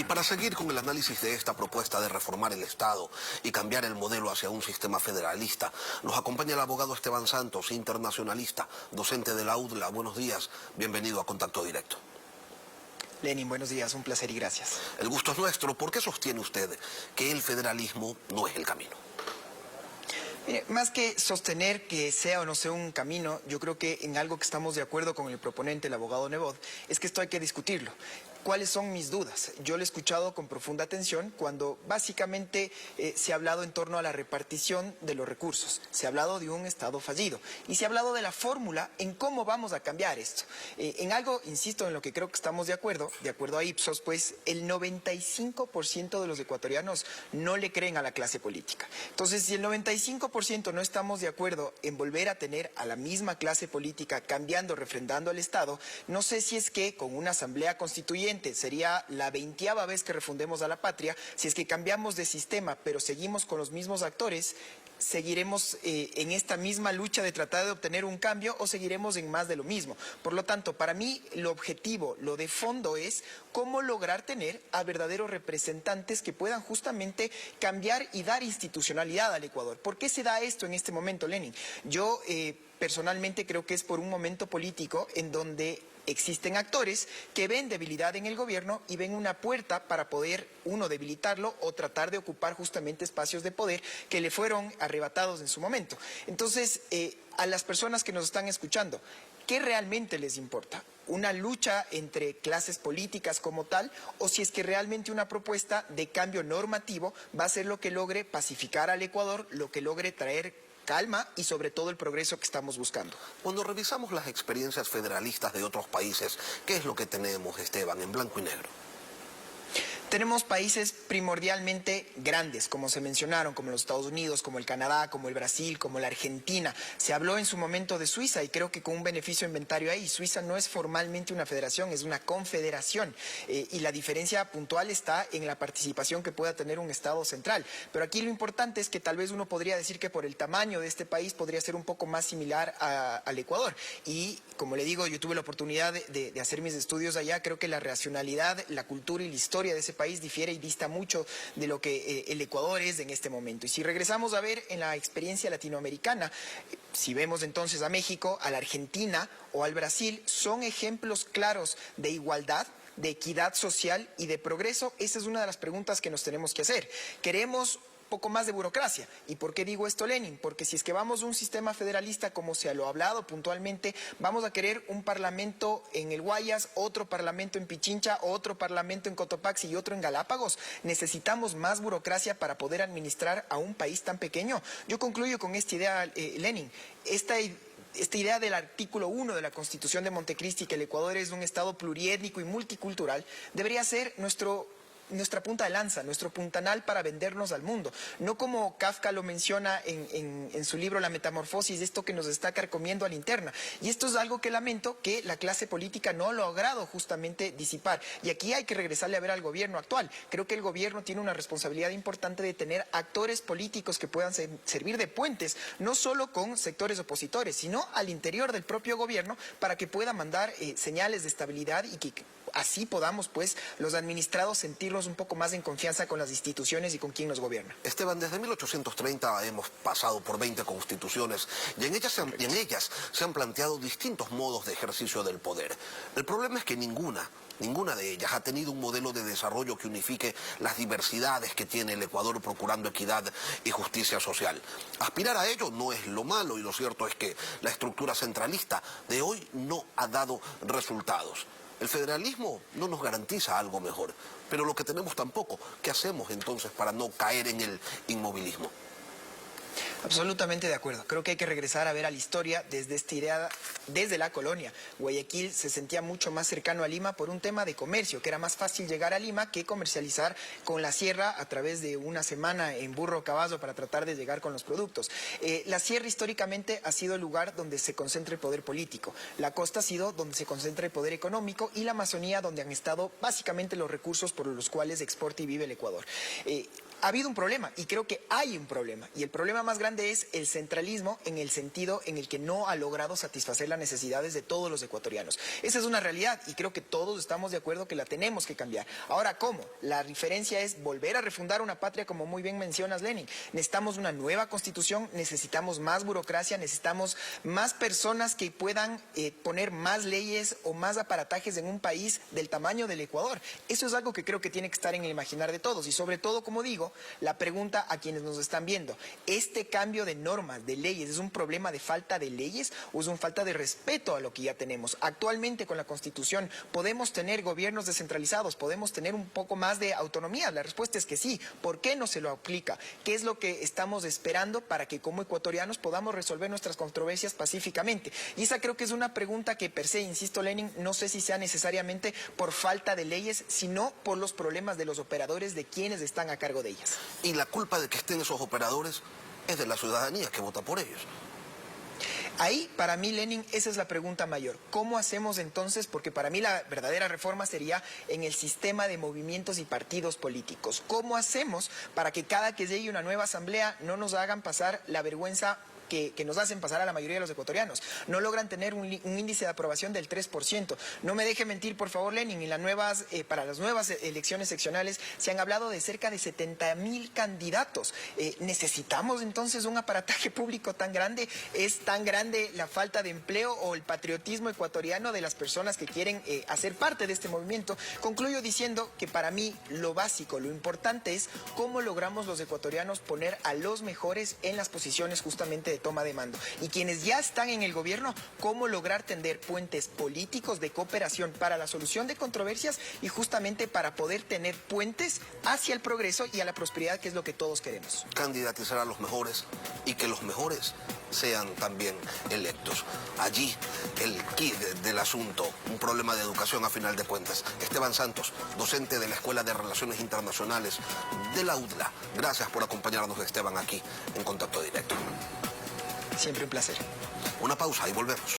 Para seguir con el análisis de esta propuesta de reformar el Estado y cambiar el modelo hacia un sistema federalista, nos acompaña el abogado Esteban Santos, internacionalista, docente de la UDLA. Buenos días, bienvenido a Contacto Directo. Lenin, buenos días, un placer y gracias. El gusto es nuestro. ¿Por qué sostiene usted que el federalismo no es el camino? Mire, más que sostener que sea o no sea un camino, yo creo que en algo que estamos de acuerdo con el proponente, el abogado Nebot, es que esto hay que discutirlo. ¿Cuáles son mis dudas? Yo lo he escuchado con profunda atención cuando básicamente se ha hablado en torno a la repartición de los recursos. Se ha hablado de un Estado fallido y se ha hablado de la fórmula en cómo vamos a cambiar esto. En algo, insisto, en lo que creo que estamos de acuerdo a Ipsos, pues el 95% de los ecuatorianos no le creen a la clase política. Entonces, si el 95% no estamos de acuerdo en volver a tener a la misma clase política cambiando, refrendando al Estado, no sé si es que con una asamblea constituyente sería la 20ª vez que refundemos a la patria. Si es que cambiamos de sistema pero seguimos con los mismos actores, ¿seguiremos en esta misma lucha de tratar de obtener un cambio o seguiremos en más de lo mismo? Por lo tanto, para mí lo objetivo, lo de fondo es cómo lograr tener a verdaderos representantes que puedan justamente cambiar y dar institucionalidad al Ecuador. ¿Por qué se da esto en este momento, Lenin? Yo personalmente creo que es por un momento político en donde existen actores que ven debilidad en el gobierno y ven una puerta para poder, uno, debilitarlo o tratar de ocupar justamente espacios de poder que le fueron arrebatados en su momento. Entonces, a las personas que nos están escuchando, ¿qué realmente les importa? ¿Una lucha entre clases políticas como tal o si es que realmente una propuesta de cambio normativo va a ser lo que logre pacificar al Ecuador, lo que logre traer calma y sobre todo el progreso que estamos buscando? Cuando revisamos las experiencias federalistas de otros países, ¿qué es lo que tenemos, Esteban, en blanco y negro? Tenemos países primordialmente grandes, como se mencionaron, como los Estados Unidos, como el Canadá, como el Brasil, como la Argentina. Se habló en su momento de Suiza y creo que con un beneficio inventario ahí. Suiza no es formalmente una federación, es una confederación. Y la diferencia puntual está en la participación que pueda tener un Estado central. Pero aquí lo importante es que tal vez uno podría decir que por el tamaño de este país podría ser un poco más similar al Ecuador. Y como le digo, yo tuve la oportunidad de hacer mis estudios allá. Creo que la racionalidad, la cultura y la historia de ese país difiere y dista mucho de lo que el Ecuador es en este momento. Y si regresamos a ver en la experiencia latinoamericana, si vemos entonces a México, a la Argentina o al Brasil, son ejemplos claros de igualdad, de equidad social y de progreso. Esa es una de las preguntas que nos tenemos que hacer. ¿Queremos poco más de burocracia? ¿Y por qué digo esto, Lenin? Porque si es que vamos a un sistema federalista como se lo ha hablado puntualmente, vamos a querer un parlamento en el Guayas, otro parlamento en Pichincha, otro parlamento en Cotopaxi y otro en Galápagos. Necesitamos más burocracia para poder administrar a un país tan pequeño. Yo concluyo con esta idea, Lenin. Esta idea del artículo 1 de la Constitución de Montecristi, que el Ecuador es un Estado pluriétnico y multicultural, debería ser nuestra punta de lanza, nuestro puntanal para vendernos al mundo. No como Kafka lo menciona en su libro La Metamorfosis, esto que nos está carcomiendo a la interna. Y esto es algo que lamento que la clase política no ha logrado justamente disipar. Y aquí hay que regresarle a ver al gobierno actual. Creo que el gobierno tiene una responsabilidad importante de tener actores políticos que puedan servir de puentes, no solo con sectores opositores, sino al interior del propio gobierno para que pueda mandar señales de estabilidad y que así podamos, pues, los administrados sentirnos un poco más en confianza con las instituciones y con quien nos gobierna. Esteban, desde 1830 hemos pasado por 20 constituciones y en ellas se han planteado distintos modos de ejercicio del poder. El problema es que ninguna de ellas ha tenido un modelo de desarrollo que unifique las diversidades que tiene el Ecuador procurando equidad y justicia social. Aspirar a ello no es lo malo y lo cierto es que la estructura centralista de hoy no ha dado resultados. El federalismo no nos garantiza algo mejor, pero lo que tenemos tampoco. ¿Qué hacemos entonces para no caer en el inmovilismo? Absolutamente de acuerdo. Creo que hay que regresar a ver a la historia desde esta idea, desde la colonia. Guayaquil se sentía mucho más cercano a Lima por un tema de comercio, que era más fácil llegar a Lima que comercializar con la sierra a través de una semana en burro o caballo para tratar de llegar con los productos. La sierra históricamente ha sido el lugar donde se concentra el poder político. La costa ha sido donde se concentra el poder económico y la Amazonía donde han estado básicamente los recursos por los cuales exporta y vive el Ecuador. ha habido un problema y creo que hay un problema. Y el problema más grande es el centralismo en el sentido en el que no ha logrado satisfacer las necesidades de todos los ecuatorianos. Esa es una realidad y creo que todos estamos de acuerdo que la tenemos que cambiar. Ahora, ¿cómo? La diferencia es volver a refundar una patria, como muy bien mencionas, Lenin. Necesitamos una nueva constitución, necesitamos más burocracia, necesitamos más personas que puedan poner más leyes o más aparatajes en un país del tamaño del Ecuador. Eso es algo que creo que tiene que estar en el imaginar de todos y sobre todo, como digo, la pregunta a quienes nos están viendo, ¿este cambio de normas, de leyes, es un problema de falta de leyes o es una falta de respeto a lo que ya tenemos? Actualmente con la Constitución podemos tener gobiernos descentralizados, podemos tener un poco más de autonomía. La respuesta es que sí. ¿Por qué no se lo aplica? ¿Qué es lo que estamos esperando para que como ecuatorianos podamos resolver nuestras controversias pacíficamente? Y esa creo que es una pregunta que per se, insisto, Lenin, no sé si sea necesariamente por falta de leyes, sino por los problemas de los operadores, de quienes están a cargo de ellas. Y la culpa de que estén esos operadores es de la ciudadanía que vota por ellos. Ahí, para mí, Lenin, esa es la pregunta mayor. ¿Cómo hacemos entonces? Porque para mí la verdadera reforma sería en el sistema de movimientos y partidos políticos. ¿Cómo hacemos para que cada que llegue una nueva asamblea no nos hagan pasar la vergüenza que nos hacen pasar a la mayoría de los ecuatorianos? No logran tener un índice de aprobación del 3%. No me deje mentir, por favor, Lenin, para las nuevas elecciones seccionales se han hablado de cerca de 70.000 candidatos. ¿Necesitamos entonces un aparataje público tan grande? ¿Es tan grande la falta de empleo o el patriotismo ecuatoriano de las personas que quieren hacer parte de este movimiento? Concluyo diciendo que para mí lo básico, lo importante es cómo logramos los ecuatorianos poner a los mejores en las posiciones justamente de toma de mando. Y quienes ya están en el gobierno, cómo lograr tender puentes políticos de cooperación para la solución de controversias y justamente para poder tener puentes hacia el progreso y a la prosperidad, que es lo que todos queremos. Candidatizar a los mejores y que los mejores sean también electos. Allí el quid del asunto, un problema de educación a final de cuentas. Esteban Santos, docente de la Escuela de Relaciones Internacionales de la UDLA. Gracias por acompañarnos, Esteban, aquí en Contacto Directo. Siempre un placer. Una pausa y volvemos.